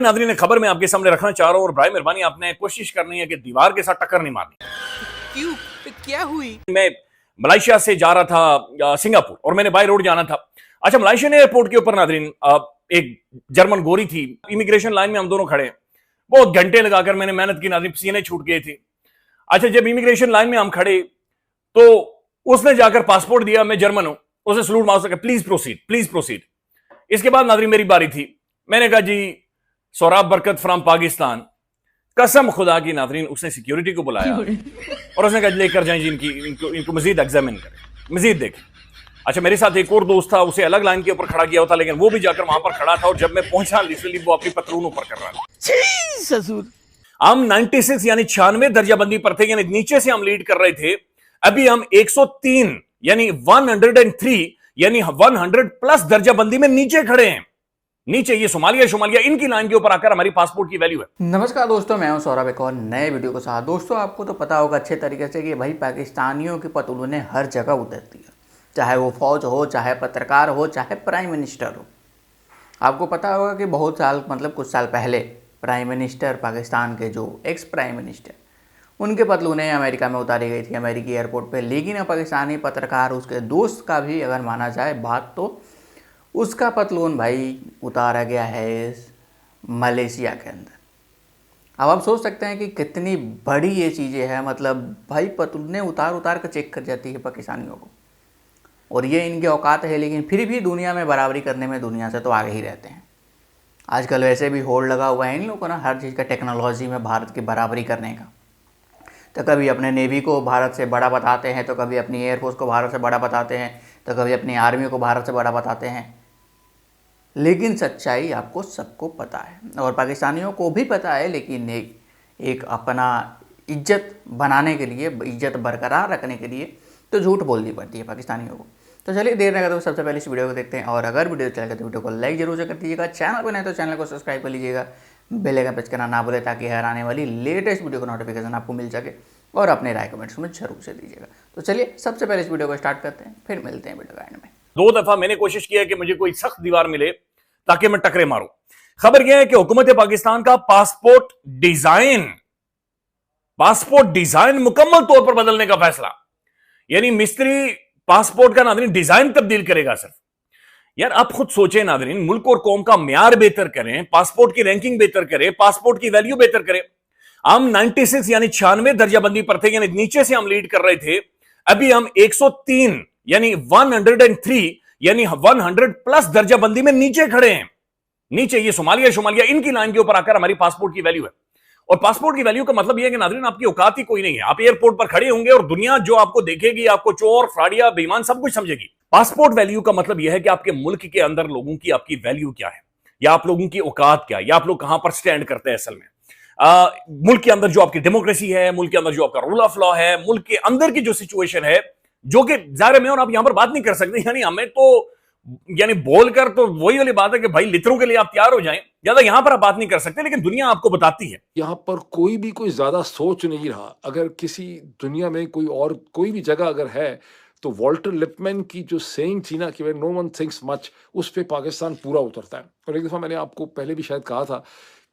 नाज़रीन ने खबर में आपके सामने रखना चाह रहा हूं और भाई मेहरबानी आपने कोशिश करनी है कि दीवार के साथ टक्कर नहीं मारनी। क्यों? क्या हुई? मैं मलेशिया से जा रहा था सिंगापुर और मैंने बाय रोड जाना था। अच्छा, मलेशियन एयरपोर्ट के ऊपर नाज़रीन एक जर्मन गोरी थी। इमिग्रेशन लाइन में हम दोनों खड़े, बहुत घंटे लगाकर मैंने मेहनत की नाज़रीन, पसीने छूट गए थे। अच्छा, जब इमिग्रेशन लाइन में हम खड़े तो उसने जाकर पासपोर्ट दिया, मैं जर्मन हूं, उसने सलूट मार सके, प्लीज प्रोसीड, प्लीज प्रोसीड। इसके बाद नाज़रीन मेरी बारी थी। मैंने कहा जी सौराब बरकत फ्रॉम पाकिस्तान। कसम खुदा की नाज़रीन उसने सिक्योरिटी को बुलाया और उसने कहा लेकर जाएं जी इनको मजीद एग्जामिन करें, मजीद देखें। अच्छा, मेरे साथ एक और दोस्त था, उसे अलग लाइन के ऊपर खड़ा किया होता, लेकिन वो भी जाकर वहां पर खड़ा था और जब मैं पहुंचा लिटरली वो अपनी पतलून ऊपर कर रहा था। ससुर हम 96 यानी 96 दर्जाबंदी पर थे, यानी नीचे से हम लीड कर रहे थे। अभी हम 103 यानी 103 यानी 100 प्लस दर्जाबंदी में नीचे खड़े हैं। नीचे ये सोमालिया इनकी लाइन के ऊपर आकर हमारी पासपोर्ट की वैल्यू है। नमस्कार दोस्तों, मैं हूं सौरभ एक और नए वीडियो के साथ। दोस्तों, आपको तो पता होगा अच्छे तरीके से कि भाई पाकिस्तानियों की पतलूनें हर जगह उतरती है, चाहे वो फौज हो, चाहे पत्रकार हो, चाहे प्राइम मिनिस्टर हो। आपको पता होगा कि बहुत साल कुछ साल पहले प्राइम मिनिस्टर पाकिस्तान के जो एक्स प्राइम मिनिस्टर, उनके पतलूनें अमेरिका में उतारी गई थी अमेरिकी एयरपोर्ट पे। लेकिन पाकिस्तानी पत्रकार, उसके दोस्त का भी अगर माना जाए बात, तो उसका पतलून भाई उतारा गया है मलेशिया के अंदर। अब आप सोच सकते हैं कि कितनी बड़ी ये चीज़ें हैं। भाई पतलूनें उतार उतार कर चेक कर जाती है पाकिस्तानियों को, और ये इनके औकात है। लेकिन फिर भी दुनिया में बराबरी करने में दुनिया से तो आगे ही रहते हैं। आजकल वैसे भी होड़ लगा हुआ है इन लोगों को ना, हर चीज़ का टेक्नोलॉजी में भारत की बराबरी करने का। तो कभी अपने नेवी को भारत से बड़ा बताते हैं, तो कभी अपनी एयरफोर्स को भारत से बड़ा बताते हैं, तो कभी अपनी आर्मी को भारत से बड़ा बताते हैं। लेकिन सच्चाई आपको सबको पता है और पाकिस्तानियों को भी पता है। लेकिन एक अपना इज्जत बनाने के लिए, इज्जत बरकरार रखने के लिए तो झूठ बोलनी पड़ती है पाकिस्तानियों को। तो चलिए देर ना करते हुए सबसे पहले इस वीडियो को देखते हैं। और अगर वीडियो अच्छा लगे तो वीडियो को लाइक जरूर से कर दीजिएगा। चैनल पर नहीं तो चैनल को सब्सक्राइब कर लीजिएगा, बेल आइकन प्रेस करना ना भूले, ताकि हर आने वाली लेटेस्ट वीडियो का नोटिफिकेशन आपको मिल सके। और अपने राय कमेंट्स में जरूर से दीजिएगा। तो चलिए सबसे पहले इस वीडियो को स्टार्ट करते हैं, फिर मिलते हैं वीडियो का एंड में। 2 दफा मैंने कोशिश किया कि मुझे कोई सख्त दीवार मिले ताकि मैं टकरे मारूं। खबर यह है कि हुकूमत पाकिस्तान का पासपोर्ट डिजाइन मुकम्मल तौर पर बदलने का फैसला, यानी मिस्त्री पासपोर्ट का नाज़रीन डिजाइन तब्दील करेगा सिर्फ। यार आप खुद सोचें नाज़रीन, मुल्क और कौम का म्यार बेहतर करें, पासपोर्ट की रैंकिंग बेहतर करें, पासपोर्ट की वैल्यू बेहतर करें। हम 96 यानी 96 दर्जाबंदी पर थे, यानी नीचे से हम लीड कर रहे थे। अभी हम 103 यानी 103 यानी 100 प्लस दर्जाबंदी में नीचे खड़े हैं। नीचे ये सोमालिया इनकी लाइन के ऊपर आकर हमारी पासपोर्ट की वैल्यू है। और पासपोर्ट की वैल्यू का मतलब यह है कि नाज़रीन आपकी औकात ही कोई नहीं है। आप एयरपोर्ट पर खड़े होंगे और दुनिया जो आपको देखेगी, आपको चोर, फ्राडिया, बेईमान सब कुछ समझेगी। पासपोर्ट वैल्यू का मतलब यह है कि आपके मुल्क के अंदर लोगों की आपकी वैल्यू क्या है, या आप लोगों की औकात क्या है, या आप लोग कहां पर स्टैंड करते हैं असल में। मुल्क के अंदर जो आपकी डेमोक्रेसी है, मुल्क के अंदर जो आपका रूल ऑफ लॉ है, मुल्क के अंदर की जो सिचुएशन है, जो कि जाहिर में और आप यहां पर बात नहीं कर सकते। यानी हमें तो यानी बोलकर तो वही वाली बात है कि भाई लिटरों के लिए आप तैयार हो जाएं, ज्यादा यहां पर आप बात नहीं कर सकते, लेकिन दुनिया आपको बताती है। यहाँ पर कोई भी कोई ज्यादा सोच नहीं रहा। अगर किसी दुनिया में कोई भी जगह अगर है, तो वॉल्टर लिपमैन की जो सेइंग थी ना कि नो वन थिंक्स मच, उस पे पाकिस्तान पूरा उतरता है। और एक दफ़ा मैंने आपको पहले भी शायद कहा था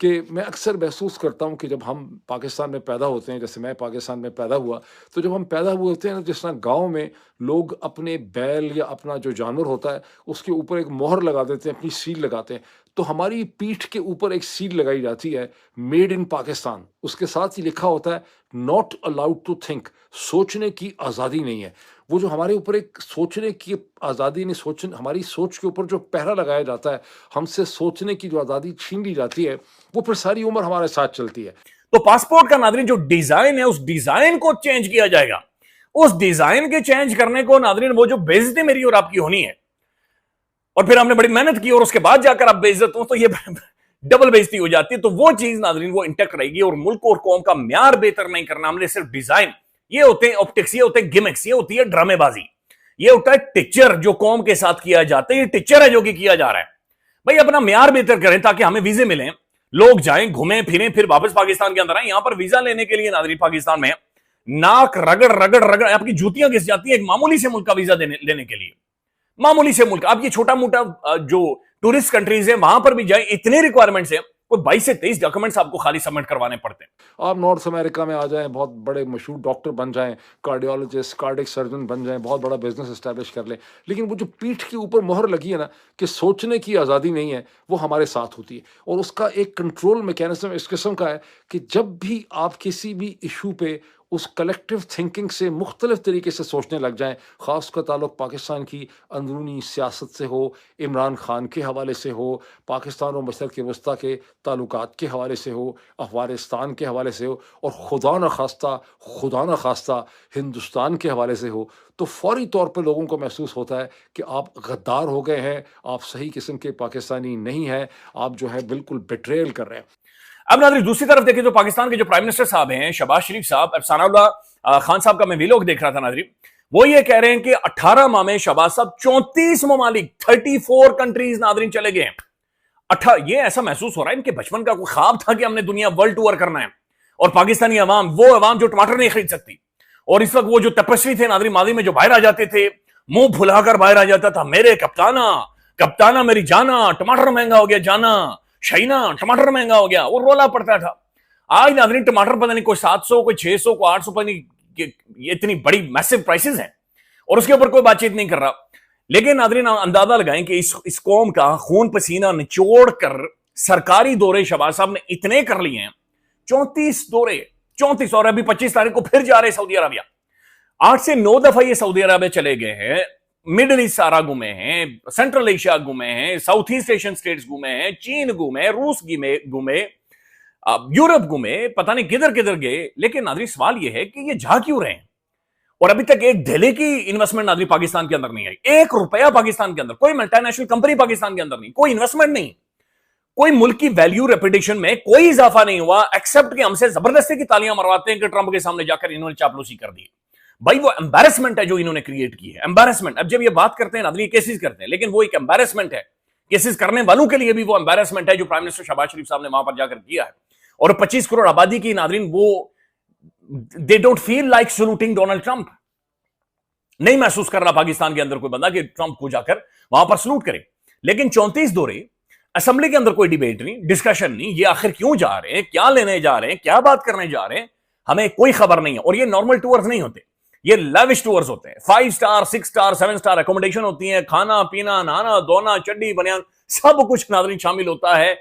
कि मैं अक्सर महसूस करता हूँ कि जब हम पाकिस्तान में पैदा होते हैं, जैसे मैं पाकिस्तान में पैदा हुआ, तो जब हम पैदा हुए होते हैं ना, जिस तरह गाँव में लोग अपने बैल या अपना जो जानवर होता है उसके ऊपर एक मोहर लगा देते हैं, अपनी सील लगाते हैं, तो हमारी पीठ के ऊपर एक सील लगाई जाती है, मेड इन पाकिस्तान। उसके साथ ही लिखा होता है नॉट अलाउड टू थिंक, सोचने की आज़ादी नहीं है। वो जो हमारे ऊपर एक सोचने की आज़ादी नहीं, हमारी सोच के ऊपर जो पहरा लगाया जाता है, हमसे सोचने की जो आज़ादी छीन ली जाती है, वो फिर सारी उम्र हमारे साथ चलती है। तो पासपोर्ट का नाज़रीन जो डिजाइन है, उस डिजाइन को चेंज किया जाएगा। उस डिजाइन के चेंज करने को नाज़रीन वो जो बेइज्जती मेरी और आपकी होनी है, और फिर हमने बड़ी मेहनत की और उसके बाद जाकर आप बेइज्जत हो, तो ये डबल बेइज्जती हो जाती है। तो वो चीज नाज़रीन वो इंटैक्ट रहेगी। और मुल्क और कौम का म्यार बेहतर नहीं करना, हमने सिर्फ डिजाइन, ये होते हैं ऑप्टिक्स, ये होते हैं गिमिक्स, ये होती है ड्रामेबाजी, ये होता है टिचर जो कौम के साथ किया जाता है। ये टिचर है जो कि किया जा रहा है। भाई अपना म्यार बेहतर करें ताकि हमें वीजे मिलें, लोग जाएं, घूमें फिरें, फिर वापस पाकिस्तान के अंदर आए। यहां पर वीजा लेने के लिए नाज़रीन पाकिस्तान में नाक रगड़ रगड़ रगड़ आपकी जूतियां घिस जाती है एक मामूली से मुल्क का वीजा लेने के लिए। मामूली से मुल्क, आप ये छोटा मोटा जो टूरिस्ट कंट्रीज है वहां पर भी जाए, इतने रिक्वायरमेंट्स है कोई 22 से 23 डॉक्यूमेंट्स आपको खाली सबमिट करवाने पड़ते हैं। आप नॉर्थ अमेरिका में आ जाएं, बहुत बड़े मशहूर डॉक्टर बन जाएं, कार्डियोलॉजिस्ट, कार्डियक सर्जन बन जाएं, बहुत बड़ा बिजनेस एस्टैब्लिश कर लें, लेकिन वो जो पीठ के ऊपर मोहर लगी है ना कि सोचने की आज़ादी नहीं है, वो हमारे साथ होती है। और उसका एक कंट्रोल मैकेनिज्म इस किस्म का है कि जब भी आप किसी भी इशू पे उस कलेक्टिव थिंकिंग से मुख्तलिफ तरीके से सोचने लग जाएं, ख़ास का ताल्लुक पाकिस्तान की अंदरूनी सियासत से हो, इमरान खान के हवाले से हो, पाकिस्तान और मशरिक़ वस्ता के ताल्लुकात के हवाले से हो, अफ़गानिस्तान के हवाले से हो, और खुदा न खास्ता हिंदुस्तान के हवाले से हो, तो फ़ौरी तौर पर लोगों को महसूस होता है कि आप गद्दार हो गए हैं, आप सही किस्म के पाकिस्तानी नहीं हैं, आप जो है बिल्कुल बिट्रेयल कर रहे हैं। अब नाज़रीन दूसरी तरफ देखें तो पाकिस्तान के जो प्राइम मिनिस्टर साहब हैं शहबाज शरीफ साहब, अफसानुल्लाह खान साहब का मैं वीलॉग देख रहा था नाज़रीन, वो ये कह रहे हैं कि 18 माह में शहबाज साहब 34 ममालिक 34 कंट्रीज नाज़रीन चले गए हैं। ये ऐसा महसूस हो रहा है इनके बचपन का कोई ख्वाब था कि हमने दुनिया वर्ल्ड टूर करना है, और पाकिस्तानी अवाम, वो अवाम जो टमाटर नहीं खरीद सकती, और इस वक्त वो जो तपस्वी थे नाज़रीन माजी में जो बाहर आ जाते थे, मुंह फुलाकर बाहर आ जाता था, मेरे कप्ताना मेरी जाना, टमाटर महंगा हो गया जाना, शहीना टमाटर महंगा हो गया, वो रोला पड़ता था। आज नाज़रीन टमाटर पता नहीं कोई 700, कोई 600, कोई 800, पता नहीं, ये इतनी बड़ी मैसिव प्राइसेस हैं, और उसके ऊपर कोई बातचीत नहीं कर रहा। लेकिन नाज़रीन अंदाजा लगाएं कि इस कौम का खून पसीना निचोड़ कर सरकारी दौरे शहबाज साहब ने इतने कर लिए हैं, 34 दौरे, 34, और अभी 25 तारीख को फिर जा रहे सऊदी अरबिया। 8 से 9 दफा ये सऊदी अरबिया चले गए हैं, मिडिल ईस्ट सारा घूमे हैं, सेंट्रल एशिया घूमे हैं, साउथ ईस्ट एशियन स्टेट्स घूमे हैं, चीन घूमे, रूस घूमे, यूरोप घूमे, पता नहीं किधर किधर गए। लेकिन नाज़रीन सवाल यह है कि ये जा क्यों रहे हैं, और अभी तक एक ढेले की इन्वेस्टमेंट नाज़रीन पाकिस्तान के अंदर नहीं आई, 1 रुपया पाकिस्तान के अंदर, कोई मल्टीनेशनल कंपनी पाकिस्तान के अंदर नहीं, कोई इन्वेस्टमेंट नहीं, कोई मुल्क की वैल्यू रेपुटेशन में कोई इजाफा नहीं हुआ, एक्सेप्ट कि हमसे जबरदस्ती की तालियां मरवाते हैं कि ट्रंप के सामने जाकर इन्होंने चापलूसी कर दी। भाई वो एम्बैरेसमेंट है जो इन्होंने क्रिएट की है, एम्बैरेसमेंट। अब जब ये बात करते हैं ना, ये केसेस करते हैं, लेकिन वो एक एम्बैरेसमेंट है, केसेस करने वालों के लिए भी वो एम्बैरेसमेंट है जो प्राइम मिनिस्टर शहबाज शरीफ साहब ने वहां पर जाकर किया है। और 25 करोड़ आबादी की नाज़रीन, वो they don't feel like saluting Donald Trump, नहीं महसूस कर रहा पाकिस्तान के अंदर कोई बंदा कि ट्रंप को जाकर वहां पर सलूट करे। लेकिन 34 दौरे, असेंबली के अंदर कोई डिबेट नहीं, डिस्कशन नहीं, ये आखिर क्यों जा रहे हैं, क्या लेने जा रहे हैं, क्या बात करने जा रहे हैं, हमें कोई खबर नहीं है। और ये नॉर्मल टूर्स नहीं होते, ये लैविश टूर्स होते हैं, 5 स्टार 6 स्टार 7 स्टार अकोमोडेशन होती है, खाना पीना नहाना धोना चड्डी बनियान सब कुछ नाज़रीन शामिल होता है,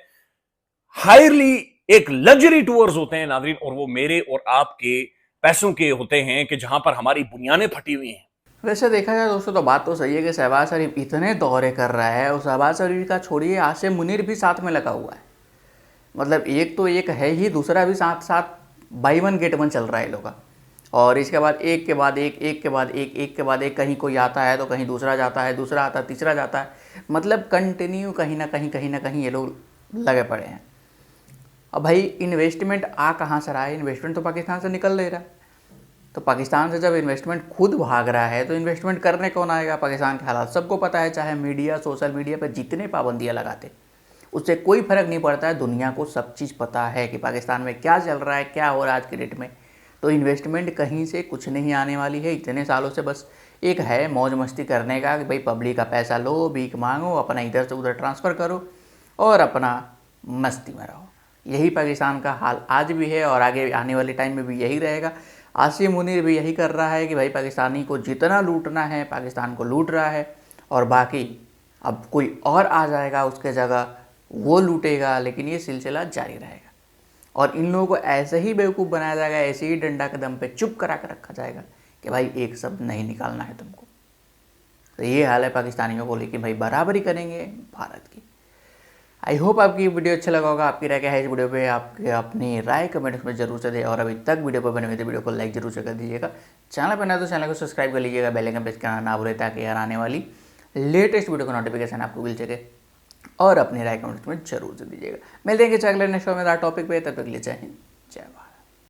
हायरली एक लग्जरी टूर्स होते हैं नाज़रीन, और वो मेरे और आपके पैसों के होते हैं कि जहां पर हमारी बुनियादें फटी हुई हैं। वैसे देखा जाए दोस्तों तो बात तो सही है कि शहबाज शरीफ इतने दौरे कर रहा है, और शहबाज शरीफ का छोड़िए आसिम मुनीर भी साथ में लगा हुआ है, मतलब एक तो एक है ही, दूसरा भी साथ साथ बाई वन गेट वन चल रहा है लोग का। और इसके बाद एक के बाद एक के बाद एक के बाद एक, कहीं कोई आता है तो कहीं दूसरा जाता है, दूसरा आता है तीसरा जाता है, मतलब कंटिन्यू कहीं ना कहीं ये लोग लगे पड़े हैं। अब भाई इन्वेस्टमेंट कहाँ से रहा है, इन्वेस्टमेंट तो पाकिस्तान से निकल ले रहा है, तो पाकिस्तान से जब इन्वेस्टमेंट खुद भाग रहा है तो इन्वेस्टमेंट करने कौन आएगा। पाकिस्तान के हालात सबको पता है, चाहे मीडिया सोशल मीडिया पर जितने पाबंदियाँ लगाते उससे कोई फ़र्क नहीं पड़ता है, दुनिया को सब चीज़ पता है कि पाकिस्तान में क्या चल रहा है, क्या हो रहा है आज के डेट में। तो इन्वेस्टमेंट कहीं से कुछ नहीं आने वाली है, इतने सालों से बस एक है मौज मस्ती करने का कि भाई पब्लिक का पैसा लो, भीख मांगो, अपना इधर से उधर ट्रांसफ़र करो और अपना मस्ती में रहो। यही पाकिस्तान का हाल आज भी है और आगे आने वाले टाइम में भी यही रहेगा। आसिम मुनीर भी यही कर रहा है कि भाई पाकिस्तानी को जितना लूटना है पाकिस्तान को लूट रहा है, और बाकी अब कोई और आ जाएगा उसके जगह वो लूटेगा, लेकिन ये सिलसिला जारी रहेगा। और इन लोगों को ऐसे ही बेवकूफ़ बनाया जाएगा, ऐसे ही डंडा के दम पे चुप करा कर रखा जाएगा कि भाई एक शब्द नहीं निकालना है तुमको। तो ये हाल है पाकिस्तानियों को, लेकिन भाई बराबरी करेंगे भारत की। आई होप आपकी वीडियो अच्छा लगा होगा। आपकी राय क्या है इस वीडियो पे, आपके अपनी राय कमेंट्स में जरूर से दें, और अभी तक वीडियो पर बने हुए थे वीडियो को लाइक जरूर से कर दीजिएगा। चैनल पर ना तो चैनल को सब्सक्राइब कर लीजिएगा, बेल आइकन प्रेस करना ना भूलें ताकि यार आने वाली लेटेस्ट वीडियो का नोटिफिकेशन आपको मिल सके, और अपनी राय कमेंट्स में जरूर से दीजिएगा। मिलते हैं कि अगले नेक्स्ट में टॉपिक पे, तब तक के लिए जय हिंद जय भारत।